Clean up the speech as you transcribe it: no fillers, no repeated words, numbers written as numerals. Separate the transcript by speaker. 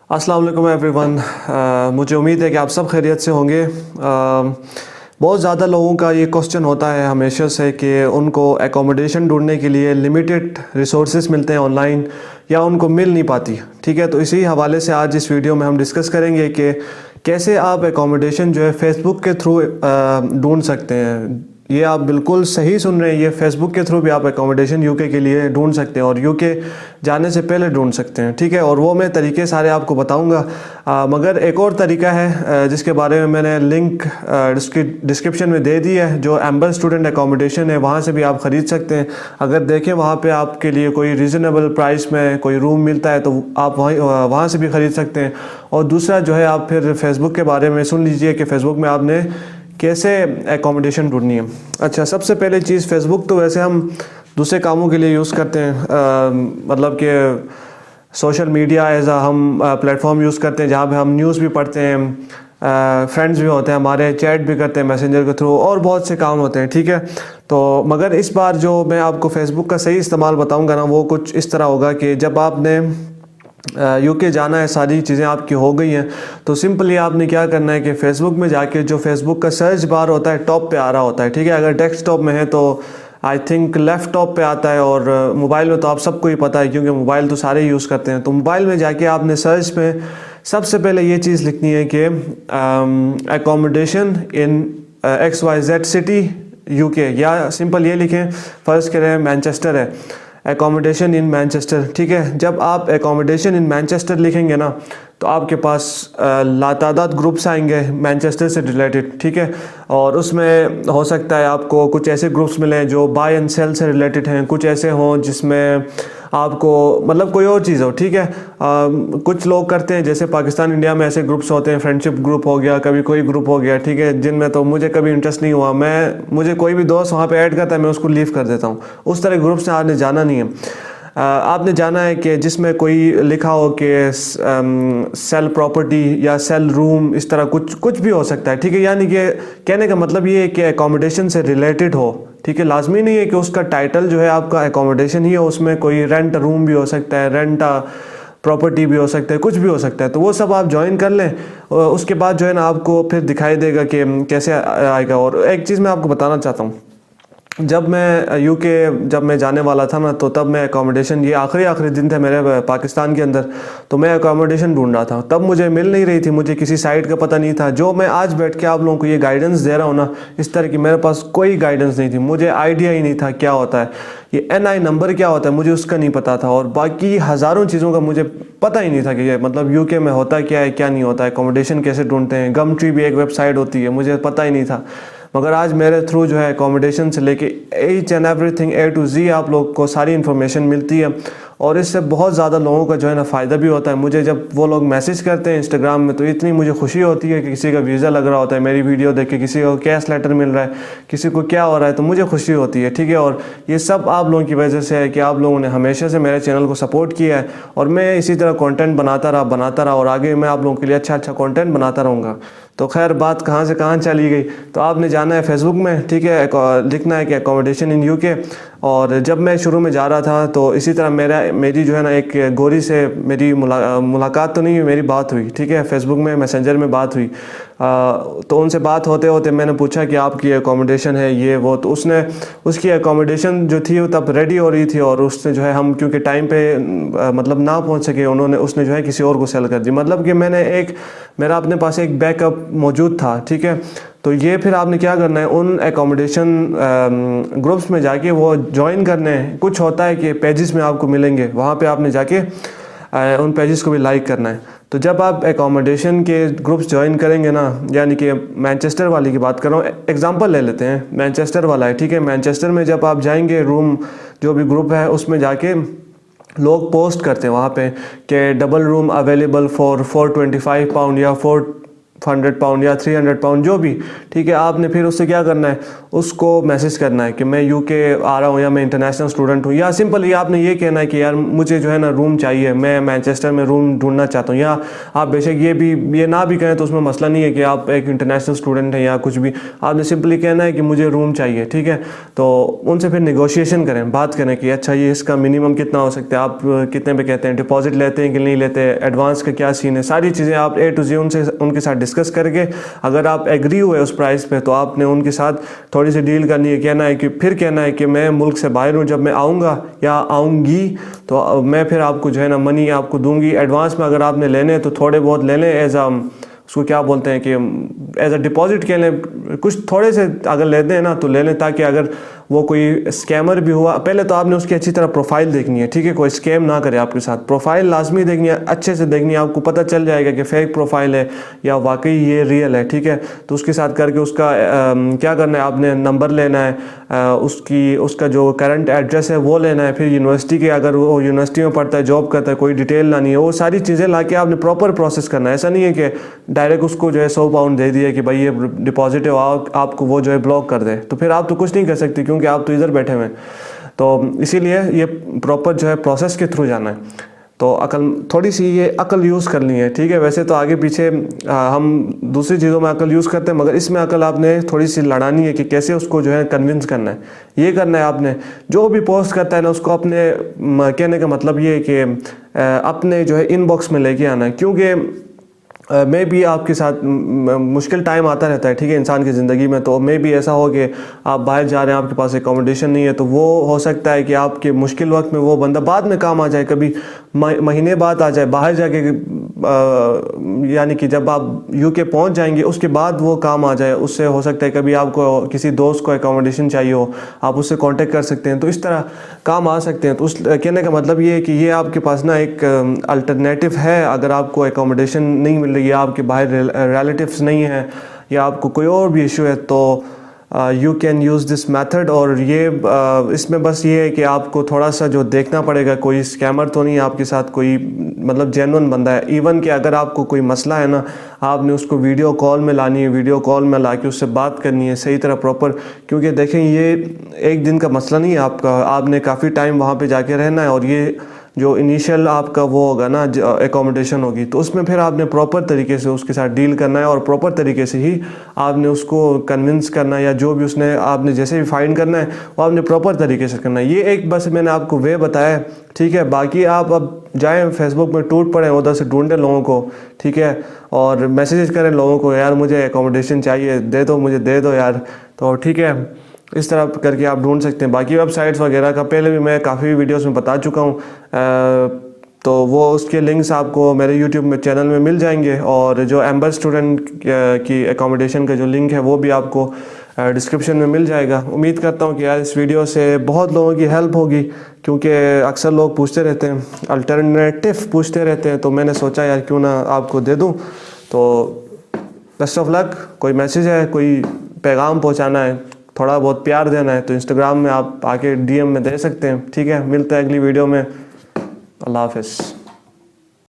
Speaker 1: अस्सलाम वालेकुम एवरीवन। मुझे उम्मीद है कि आप सब खैरियत से होंगे। बहुत ज़्यादा लोगों का ये क्वेश्चन होता है हमेशा से कि उनको एकोमोडेशन ढूंढने के लिए लिमिटेड रिसोर्सेज मिलते हैं ऑनलाइन या उनको मिल नहीं पाती। ठीक है, तो इसी हवाले से आज इस वीडियो में हम डिस्कस करेंगे कि कैसे आप एकोमोडेशन जो है फ़ेसबुक के थ्रू ढूंढ सकते हैं। ये आप बिल्कुल सही सुन रहे हैं, ये फेसबुक के थ्रू भी आप एकोमोडेशन यूके के लिए ढूंढ सकते हैं और यूके जाने से पहले ढूंढ सकते हैं। ठीक है, और वो मैं तरीके सारे आपको बताऊंगा। मगर एक और तरीका है जिसके बारे में मैंने लिंक डिस्क्रिप्शन में दे दी है, जो एम्बर स्टूडेंट एकोमोडेशन है, वहाँ से भी आप ख़रीद सकते हैं। अगर देखें वहाँ पे आपके लिए कोई रीज़नेबल प्राइस में कोई रूम मिलता है तो आप वहाँ से भी ख़रीद सकते हैं। और दूसरा जो है, आप फिर फेसबुक के बारे में सुन लीजिए कि फ़ेसबुक में आपने कैसे एकोमोडेशन ढूंढनी है। अच्छा, सबसे पहले चीज़, फ़ेसबुक तो वैसे हम दूसरे कामों के लिए यूज़ करते हैं, मतलब कि सोशल मीडिया एज हम प्लेटफॉर्म यूज़ करते हैं जहाँ पे हम न्यूज़ भी पढ़ते हैं, फ्रेंड्स भी होते हैं हमारे, चैट भी करते हैं मैसेंजर के थ्रू, और बहुत से काम होते हैं। ठीक है, तो मगर इस बार जो मैं आपको फ़ेसबुक का सही इस्तेमाल बताऊँगा ना, वो कुछ इस तरह होगा कि जब आपने यूके जाना है, सारी चीज़ें आपकी हो गई हैं, तो सिंपली आपने क्या करना है कि फ़ेसबुक में जाके जो फ़ेसबुक का सर्च बार होता है टॉप पे आ रहा होता है। ठीक है, अगर डेस्कटॉप में है तो आई थिंक लेफ़्ट टॉप पे आता है, और मोबाइल में तो आप सबको ही पता है क्योंकि मोबाइल तो सारे यूज़ करते हैं। तो मोबाइल में जाके आपने सर्च में सबसे पहले ये चीज़ लिखनी है कि एकोमोडेशन इन XYZ सिटी यूके, या सिंपल ये लिखें, फ़र्ज़ करें मैनचेस्टर है, एकोमोडेशन इन मैनचेस्टर। ठीक है, जब आप एकोमोडेशन इन मैनचेस्टर लिखेंगे ना, तो आपके पास लातादाद ग्रुप्स आएंगे मैनचेस्टर से रिलेटेड। ठीक है, और उसमें हो सकता है आपको कुछ ऐसे ग्रुप्स मिलें जो बाय एंड सेल से रिलेटेड हैं, कुछ ऐसे हों जिसमें आपको मतलब कोई और चीज़ हो। ठीक है, कुछ लोग करते हैं, जैसे पाकिस्तान इंडिया में ऐसे ग्रुप्स होते हैं, फ्रेंडशिप ग्रुप हो गया, कभी कोई ग्रुप हो गया। ठीक है, जिनमें तो मुझे कभी इंटरेस्ट नहीं हुआ, मुझे कोई भी दोस्त वहाँ पे ऐड करता है मैं उसको लीव कर देता हूँ। उस तरह ग्रुप्स से आपने जाना नहीं है। आपने जाना है कि जिसमें कोई लिखा हो कि सेल प्रॉपर्टी या सेल रूम, इस तरह कुछ भी हो सकता है। ठीक है, यानी कि कहने का मतलब ये है कि एकोमोडेशन से रिलेटेड हो। ठीक है, लाजमी नहीं है कि उसका टाइटल जो है आपका एकोमोडेशन ही हो, उसमें कोई रेंट रूम भी हो सकता है, रेंट प्रॉपर्टी भी हो सकता है, कुछ भी हो सकता है। तो वो सब आप ज्वाइन कर लें, उसके बाद जो है ना आपको फिर दिखाई देगा कि कैसे आएगा। और एक चीज़ मैं आपको बताना चाहता हूँ, जब मैं जाने वाला था ना, तो तब मैं एकोमोडेशन, ये आखिरी दिन थे मेरे पाकिस्तान के अंदर, तो मैं एकोमोडेशन ढूंढ रहा था। तब मुझे मिल नहीं रही थी, मुझे किसी साइट का पता नहीं था। जो मैं आज बैठ के आप लोगों को ये गाइडेंस दे रहा हूँ ना, इस तरह की मेरे पास कोई गाइडेंस नहीं थी, मुझे आइडिया ही नहीं था क्या होता है, ये NI नंबर क्या होता है, मुझे उसका नहीं पता था, और बाकी हज़ारों चीज़ों का मुझे पता ही नहीं था कि ये मतलब यूके में होता क्या है, क्या नहीं होता है, एकोमोडेशन कैसे ढूंढते हैं। गम ट्री भी एक वेबसाइट होती है, मुझे पता ही नहीं था। मगर आज मेरे थ्रू जो है एकोमोडेशन से लेके each and everything A to Z आप लोग को सारी इन्फॉर्मेशन मिलती है, और इससे बहुत ज़्यादा लोगों का जो है ना फ़ायदा भी होता है। मुझे जब वो लोग मैसेज करते हैं इंस्टाग्राम में, तो इतनी मुझे खुशी होती है कि किसी का वीज़ा लग रहा होता है मेरी वीडियो देख के, किसी को कैश लेटर मिल रहा है, किसी को क्या हो रहा है, तो मुझे खुशी होती है। ठीक है, और ये सब आप लोगों की वजह से है कि आप लोगों ने हमेशा से मेरे चैनल को सपोर्ट किया है, और मैं इसी तरह कंटेंट बनाता रहा, और आगे मैं आप लोगों के लिए अच्छा कंटेंट बनाता रहूँगा। तो खैर, बात कहाँ से कहाँ चली गई। तो आपने जाना है फ़ेसबुक में, ठीक है, लिखना है कि एकोमोडेशन इन यूके। और जब मैं शुरू में जा रहा था तो इसी तरह मेरी जो है ना एक गोरी से मेरी मुलाकात तो नहीं हुई, मेरी बात हुई। ठीक है, फ़ेसबुक में मैसेंजर में बात हुई। तो उनसे बात होते होते मैंने पूछा कि आपकी एकोमोडेशन है ये वो, तो उसकी एकोमोडेशन जो थी वो तब रेडी हो रही थी, और उसने जो है, हम क्योंकि टाइम पे मतलब ना पहुंच सके, उसने जो है किसी और को सेल कर दी। मतलब कि मेरा अपने पास एक बैकअप मौजूद था। ठीक है, तो ये फिर आपने क्या करना है, उन एकोमोडेशन ग्रुप्स में जाके वो ज्वाइन करने हैं। कुछ होता है कि पेजेस में आपको मिलेंगे, वहाँ पे आपने जाके उन पेजेस को भी लाइक करना है। तो जब आप एकोमोडेशन के ग्रुप्स ज्वाइन करेंगे ना, यानी कि मैनचेस्टर वाली की बात कर रहा हूँ, एग्जांपल ले लेते हैं, मैनचेस्टर वाला है। ठीक है, मैनचेस्टर में जब आप जाएंगे, रूम जो भी ग्रुप है उसमें जाके लोग पोस्ट करते हैं वहाँ पे कि डबल रूम अवेलेबल फॉर £425 या £100 یا £300 جو بھی, ٹھیک ہے. آپ نے پھر اس سے کیا کرنا ہے, اس کو میسج کرنا ہے کہ میں UK آ رہا ہوں یا میں انٹرنیشنل اسٹوڈنٹ ہوں, یا سمپلی آپ نے یہ کہنا ہے کہ یار مجھے جو ہے نا روم چاہیے, میں مینچسٹر میں روم ڈھونڈنا چاہتا ہوں. یا آپ بے شک یہ نہ بھی کہیں تو اس میں مسئلہ نہیں ہے کہ آپ ایک انٹرنیشنل اسٹوڈنٹ ہیں یا کچھ بھی, آپ نے سمپلی کہنا ہے کہ مجھے روم چاہیے, ٹھیک ہے. تو ان سے پھر نیگوشیشن کریں, بات کریں کہ اچھا یہ اس کا منیمم کتنا ہو سکتا ہے, آپ کتنے پہ کہتے ہیں, ڈپازٹ لیتے ہیں کہ نہیں لیتے, ایڈوانس کا کیا سین ہے, ساری چیزیں آپ A to Z ان کے ساتھ ڈسکس کر کے اگر آپ ایگری ہوئے اس پرائز پہ تو آپ نے ان کے ساتھ تھوڑی سی ڈیل کرنی ہے. کہنا ہے کہ پھر کہنا ہے کہ میں ملک سے باہر ہوں, جب میں آؤں گا یا آؤں گی تو میں پھر آپ کو جو ہے نا منی آپ کو دوں گی ایڈوانس میں. اگر آپ نے لینے تو تھوڑے بہت لے لیں, ایز اس کو کیا بولتے ہیں کہ ایز اے ڈپازٹ کہہ لیں, کچھ تھوڑے سے اگر لیتے ہیں نا تو لے لیں, تاکہ اگر وہ کوئی اسکیمر بھی ہوا, پہلے تو آپ نے اس کی اچھی طرح پروفائل دیکھنی ہے, ٹھیک ہے, کوئی اسکیم نہ کرے آپ کے ساتھ. پروفائل لازمی دیکھنی ہے, اچھے سے دیکھنی ہے, آپ کو پتہ چل جائے گا کہ فیک پروفائل ہے یا واقعی یہ ریئل ہے, ٹھیک ہے. تو اس کے ساتھ کر کے اس کا کیا کرنا ہے, آپ نے نمبر لینا ہے, اس کا جو کرنٹ ایڈریس ہے وہ لینا ہے, پھر یونیورسٹی کے اگر وہ یونیورسٹی میں پڑھتا ہے, جاب کرتا ہے, کوئی ڈیٹیل لانی ہے, وہ ساری چیزیں لا کے آپ نے پراپر پروسیس کرنا ہے. ایسا نہیں ہے کہ ڈائریکٹ اس کو جو ہے £100 دے دیے کہ بھائی یہ ڈپازٹ ہے, آپ کو وہ جو ہے بلاک کر دے, تو پھر آپ تو کچھ نہیں کر سکتے کیونکہ آپ تو ادھر بیٹھے ہوئے ہیں. تو اسی لیے یہ پراپر جو ہے پروسیس کے تھرو جانا ہے. تو تھوڑی سی یہ عقل یوز کرنی ہے, ٹھیک ہے. ویسے تو آگے پیچھے ہم دوسری چیزوں میں عقل یوز کرتے ہیں, مگر اس میں عقل آپ نے تھوڑی سی لڑانی ہے کہ کیسے اس کو جو ہے کنونس کرنا ہے. یہ کرنا ہے آپ نے, جو بھی پوسٹ کرتا ہے نا اس کو اپنے کہنے کا مطلب یہ ہے کہ اپنے جو ہے ان باکس میں لے کے آنا ہے, کیونکہ میں بھی آپ کے ساتھ مشکل ٹائم آتا رہتا ہے, ٹھیک ہے, انسان کی زندگی میں. تو میں بھی ایسا ہو کہ آپ باہر جا رہے ہیں, آپ کے پاس اکوموڈیشن نہیں ہے, تو وہ ہو سکتا ہے کہ آپ کے مشکل وقت میں وہ بندہ بعد میں کام آ جائے, کبھی مہینے بعد آ جائے, باہر جا کے یعنی کہ جب آپ UK پہنچ جائیں گے اس کے بعد وہ کام آ جائے. اس سے ہو سکتا ہے کبھی آپ کو کسی دوست کو اکوموڈیشن چاہیے ہو, آپ اس سے کانٹیکٹ کر سکتے ہیں, تو اس طرح کام آ سکتے ہیں. تو اس کہنے کا مطلب یہ ہے کہ یہ آپ کے پاس نا ایک الٹرنیٹو ہے. اگر آپ کو اکوموڈیشن نہیں مل رہی ہے, آپ کے باہر ریلیٹیوس نہیں ہیں, یا آپ کو کوئی اور بھی ایشو ہے, تو you can use this method. اور یہ اس میں بس یہ ہے کہ آپ کو تھوڑا سا جو دیکھنا پڑے گا, کوئی اسکیمر تو نہیں ہے آپ کے ساتھ, کوئی مطلب جینون بندہ ہے. ایون کہ اگر آپ کو کوئی مسئلہ ہے نا, آپ نے اس کو ویڈیو کال میں لانی ہے, ویڈیو کال میں لا کے اس سے بات کرنی ہے صحیح طرح پراپر, کیونکہ دیکھیں یہ ایک دن کا مسئلہ نہیں ہے آپ کا, آپ نے کافی ٹائم وہاں پہ جا کے رہنا ہے. اور یہ جو انیشیل آپ کا وہ ہوگا نا اکوموڈیشن ہوگی, تو اس میں پھر آپ نے پراپر طریقے سے اس کے ساتھ ڈیل کرنا ہے, اور پراپر طریقے سے ہی آپ نے اس کو کنونس کرنا ہے, یا جو بھی اس نے آپ نے جیسے بھی فائنڈ کرنا ہے وہ آپ نے پراپر طریقے سے کرنا ہے. یہ ایک بس میں نے آپ کو وے بتایا ہے, ٹھیک ہے. باقی آپ اب جائیں فیس بک میں ٹوٹ پڑیں, ادھر سے ڈھونڈیں لوگوں کو, ٹھیک ہے, اور میسیج کریں لوگوں کو, یار مجھے اکوموڈیشن چاہیے, دے دو, مجھے دے دو یار. تو ٹھیک ہے, اس طرح کر کے آپ ڈھونڈ سکتے ہیں. باقی ویب سائٹس وغیرہ کا پہلے بھی میں کافی ویڈیوز میں بتا چکا ہوں, تو وہ اس کے لنکس آپ کو میرے یوٹیوب میں چینل میں مل جائیں گے. اور جو ایمبر اسٹوڈنٹ کی اکوموڈیشن کا جو لنک ہے وہ بھی آپ کو ڈسکرپشن میں مل جائے گا. امید کرتا ہوں کہ یار اس ویڈیو سے بہت لوگوں کی ہیلپ ہوگی, کیونکہ اکثر لوگ پوچھتے رہتے ہیں, الٹرنیٹو پوچھتے رہتے ہیں, تو میں نے سوچا یار کیوں نہ آپ کو دے دوں. تو بیسٹ آف لک. کوئی میسیج ہے, کوئی پیغام پہنچانا ہے, تھوڑا بہت پیار دینا ہے, تو انسٹاگرام میں آپ آ کے DM میں دے سکتے ہیں, ٹھیک ہے. ملتے ہیں اگلی ویڈیو میں. اللہ حافظ.